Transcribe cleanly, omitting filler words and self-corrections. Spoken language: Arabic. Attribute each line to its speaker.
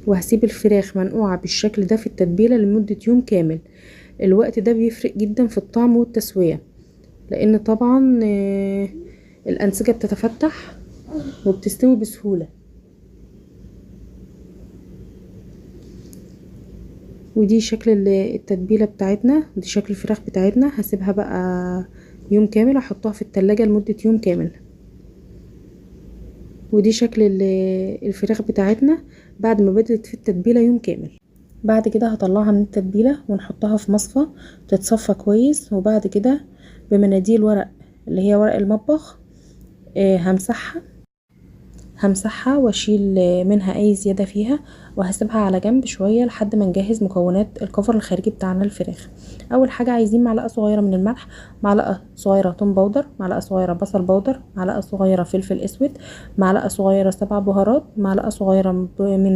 Speaker 1: وهسيب الفراخ منقوعة بالشكل ده في التتبيلة لمدة يوم كامل. الوقت ده بيفرق جدا في الطعم والتسوية، لان طبعا الانسجة بتتفتح وبتستوي بسهولة. ودي شكل التتبيلة بتاعتنا، دي شكل الفراخ بتاعتنا. هسيبها بقى يوم كامل، احطها في التلاجة لمدة يوم كامل. ودي شكل الفراخ بتاعتنا بعد ما بدأت في التتبيلة يوم كامل. بعد كده هطلعها من التتبيلة ونحطها في مصفى تتصفى كويس، وبعد كده بمناديل ورق اللي هي ورق المطبخ همسحها واشيل منها اي زيادة فيها، وهسيبها على جنب شوية لحد ما نجهز مكونات الكفر الخارجي بتاعنا الفراخ. اول حاجة عايزين معلقة صغيرة من الملح، معلقة صغيرة توم باودر، معلقة صغيرة بصل باودر، معلقة صغيرة فلفل اسود، معلقة صغيرة 7 بهارات، معلقة صغيرة من